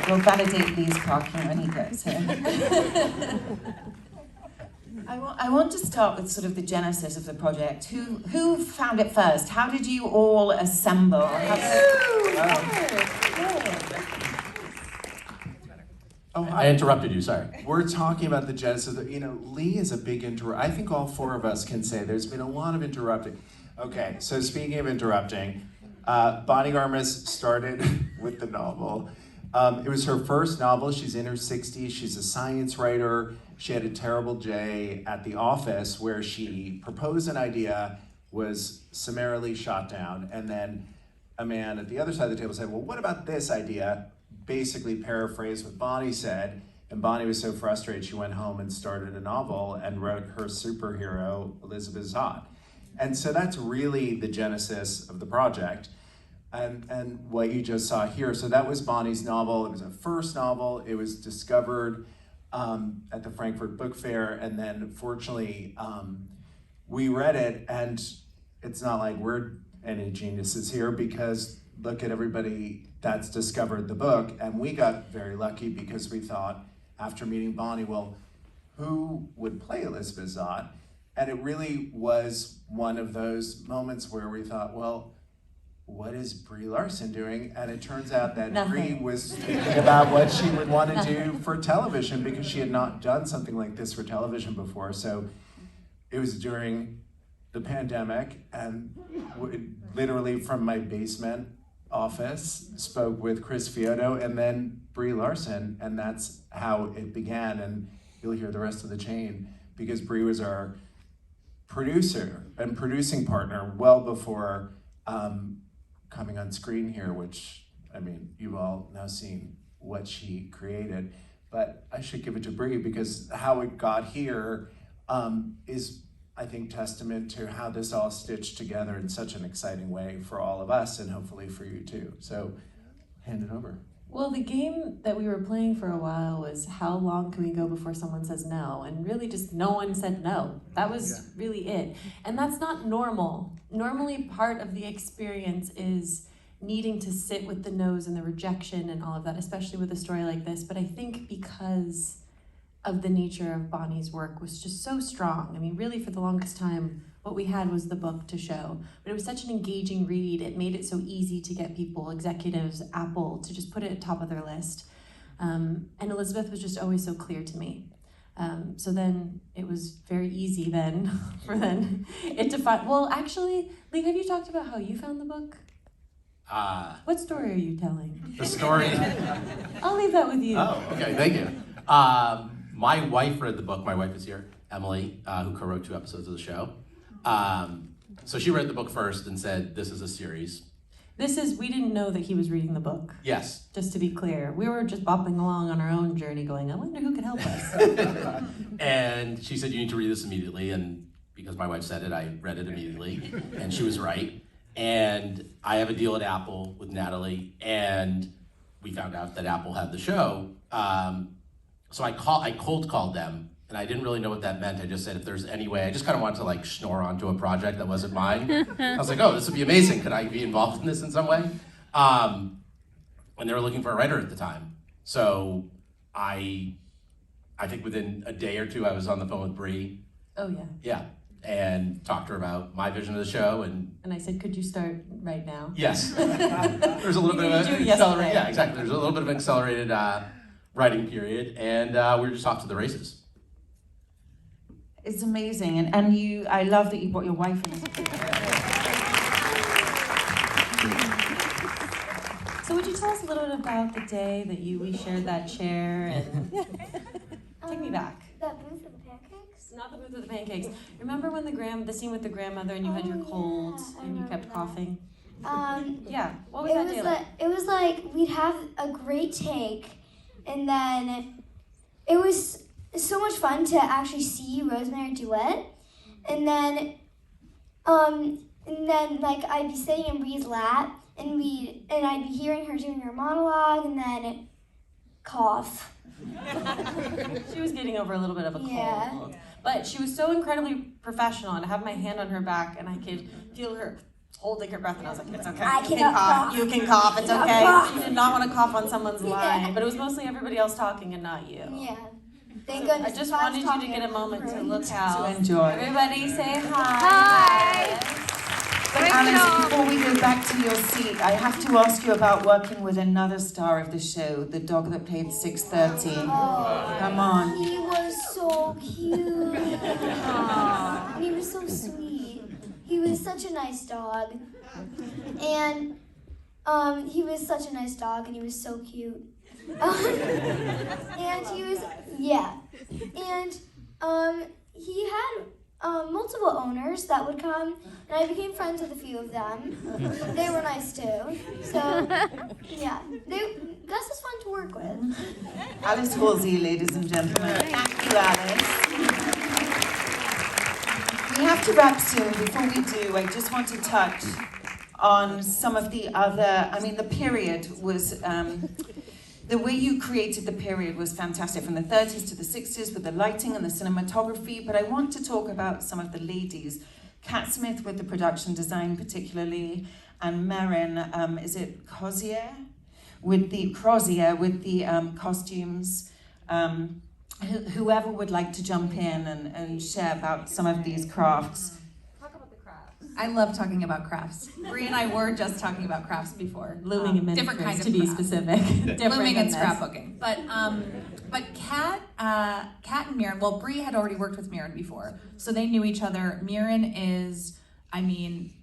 We'll validate Lee's parking when he gets here. I want to start with sort of the genesis of the project. Who found it first? How did you all assemble? I interrupted you, sorry. We're talking about the genesis. Lee is a big I think all four of us can say there's been a lot of interrupting. Okay, so speaking of interrupting, Bonnie Garmis started with the novel. It was her first novel. She's in her 60s. She's a science writer. She had a terrible day at the office where she proposed an idea, was summarily shot down, and then a man at the other side of the table said, well, what about this idea? Basically paraphrased what Bonnie said, and Bonnie was so frustrated she went home and started a novel and wrote her superhero, Elizabeth Zott. And so that's really the genesis of the project. And what you just saw here, so that was Bonnie's novel. It was a first novel. It was discovered at the Frankfurt Book Fair, and then fortunately we read it, and it's not like we're any geniuses here, because look at everybody that's discovered the book, and we got very lucky because we thought, after meeting Bonnie, well, who would play Elizabeth Zott? And it really was one of those moments where we thought, well, what is Brie Larson doing? And it turns out that Brie was thinking about what she would want to do for television, because she had not done something like this for television before. So it was during the pandemic, and literally from my basement office, spoke with Chris Fiotto and then Brie Larson, and that's how it began. And you'll hear the rest of the chain, because Brie was our producer and producing partner well before coming on screen here, which, I mean, you've all now seen what she created. But I should give it to Brie, because how it got here is, I think, testament to how this all stitched together in such an exciting way for all of us, and hopefully for you too. So, hand it over. Well, the game that we were playing for a while was how long can we go before someone says no? And really just no one said no. That was really it. And that's not normal. Normally part of the experience is needing to sit with the no's and the rejection and all of that, especially with a story like this. But I think because of the nature of Bonnie's work was just so strong. I mean, really for the longest time, what we had was the book to show. But it was such an engaging read. It made it so easy to get people, executives, Apple, to just put it at top of their list. And Elizabeth was just always so clear to me. So then it was very easy then for it to find. Well, actually, Lee, have you talked about how you found the book? What story are you telling? The story? I'll leave that with you. Oh, okay, thank you. My wife read the book. My wife is here, Emily, who co-wrote 2 episodes of the show. So she read the book first and said, this is a series. We didn't know that he was reading the book. Yes. Just to be clear. We were just bopping along on our own journey going, I wonder who could help us. And she said, you need to read this immediately. And because my wife said it, I read it immediately. And she was right. And I have a deal at Apple with Natalie. And we found out that Apple had the show. So I cold called them. And I didn't really know what that meant. I just said, if there's any way, I just kind of wanted to like schnorr onto a project that wasn't mine. I was like, oh, this would be amazing. Could I be involved in this in some way? And they were looking for a writer at the time. So I think within a day or two, I was on the phone with Brie. Oh, yeah. Yeah, and talked to her about my vision of the show. And I said, could you start right now? Yes. There's a little bit of an accelerated, yeah, exactly. There's a little bit of an accelerated writing period, and we were just off to the races. It's amazing, and I love that you brought your wife in. So would you tell us a little bit about the day that we shared that chair and take me back? That booth of the pancakes? Not the booth with the pancakes. Remember when the scene with the grandmother and you had your cold and you kept coughing? Yeah, what was that day like? It was like we'd have a great take, and then it was so much fun to actually see Rosemary duet, and then like I'd be sitting in Bree's lap, and I'd be hearing her doing her monologue, and then cough. She was getting over a little bit of a cold. Yeah. But she was so incredibly professional, and I have my hand on her back, and I could feel her holding her breath, and I was like, it's okay. I You can cannot cough. cough. You can cough. It's Cannot okay. cough. You did not want to cough on someone's Yeah. line, but it was mostly everybody else talking and not you. Yeah. Thank So goodness. I just if was wanted you to talking, get a moment to right? look out. To enjoy. Everybody say hi. Hi. But Alice, before we go back to your seat, I have to ask you about working with another star of the show, the dog that played 6:30. Oh, Come on. he was so cute. And he was so sweet. He was such a nice dog. And he was such a nice dog, and he was so cute. And he was, yeah. And he had multiple owners that would come, and I became friends with a few of them. They were nice too. So, yeah. Gus was fun to work with. Alice Halsey, ladies and gentlemen. Thank you, Alice. We have to wrap soon. Before we do, I just want to touch on some of the other, the period was, the way you created the period was fantastic, from the 30s to the 60s with the lighting and the cinematography, but I want to talk about some of the ladies. Kat Smith with the production design particularly, and Marin, is it Crozier? With the costumes. Whoever would like to jump in and share about some of these crafts. I love talking about crafts. Brie and I were just talking about crafts before. Looming and many different kinds to of be crafts. specific. Looming and than this. scrapbooking. But Kat and Mirren, well, Brie had already worked with Mirren before, so they knew each other. Mirren is,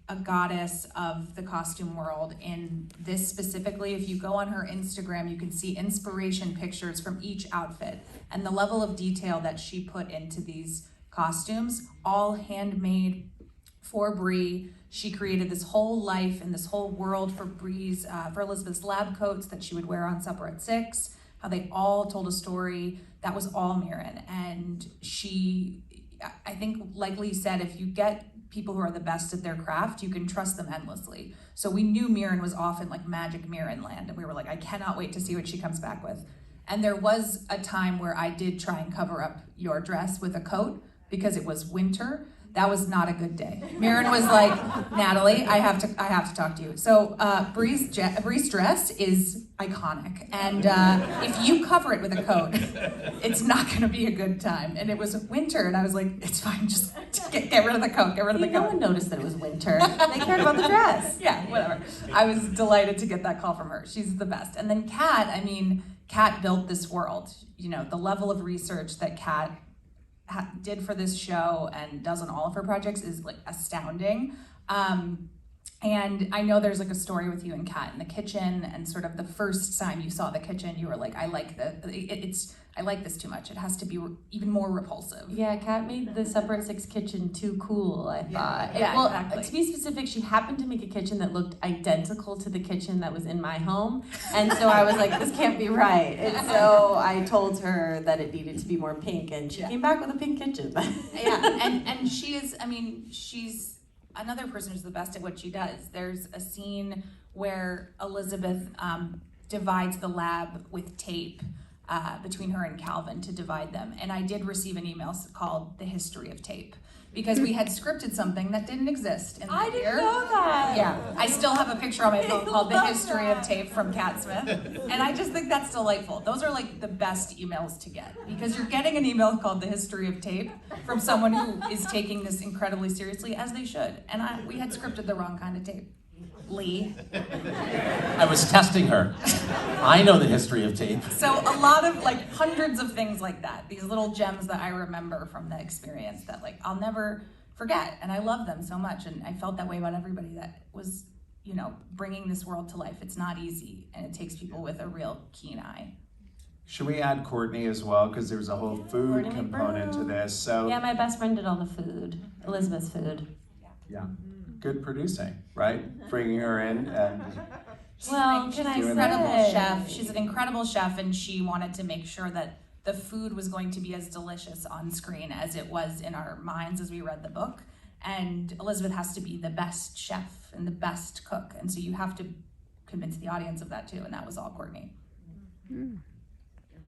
a goddess of the costume world in this specifically. If you go on her Instagram, you can see inspiration pictures from each outfit, and the level of detail that she put into these costumes, all handmade for Brie. She created this whole life and this whole world for for Elizabeth's lab coats that she would wear on Supper at 6, how they all told a story. That was all Mirren. And she, I think, like Lee said, if you get people who are the best at their craft, you can trust them endlessly. So we knew Mirren was off in like magic Mirren land, and we were like, I cannot wait to see what she comes back with. And there was a time where I did try and cover up your dress with a coat because it was winter. That was not a good day. Mirren was like, Natalie, I have to talk to you. So Brie's dress is iconic, and if you cover it with a coat, it's not going to be a good time. And it was winter, and I was like, it's fine, just get rid of the coat, get rid of the No coat. one noticed that it was winter. They cared about the dress. Yeah, whatever. I was delighted to get that call from her. She's the best. And then Kat, Kat built this world. The level of research that Kat did for this show and does on all of her projects is like astounding. And I know there's like a story with you and Kat in the kitchen, and sort of the first time you saw the kitchen, you were like, I like I like this too much. It has to be even more repulsive. Yeah, Kat made the Supper at 6 kitchen too cool, I thought. Yeah, Well, exactly. to be specific, she happened to make a kitchen that looked identical to the kitchen that was in my home. And so I was like, this can't be right. And so I told her that it needed to be more pink, and she came back with a pink kitchen. Yeah, and she is, she's another person who's the best at what she does. There's a scene where Elizabeth divides the lab with tape between her and Calvin to divide them. And I did receive an email called The History of Tape, because we had scripted something that didn't exist in the I didn't year. know that. Yeah, I still have a picture on my phone called The History of Tape from Kat Smith. And I just think that's delightful. Those are like the best emails to get, because you're getting an email called The History of Tape from someone who is taking this incredibly seriously, as they should. And we had scripted the wrong kind of tape. Lee. I was testing her. I know the history of tape. So a lot of hundreds of things like that, these little gems that I remember from the experience that I'll never forget, and I love them so much. And I felt that way about everybody that was, bringing this world to life. It's not easy, and it takes people with a real keen eye. Should we add Courtney as well? Because there's a whole food Courtney component to Brown. this. So Yeah, my best friend did all the food. Elizabeth's food. yeah, good producing, right? Bringing her in and Well, can I She's say? an incredible chef. She's an incredible chef, and she wanted to make sure that the food was going to be as delicious on screen as it was in our minds as we read the book. And Elizabeth has to be the best chef and the best cook, and so you have to convince the audience of that too, and that was all Courtney.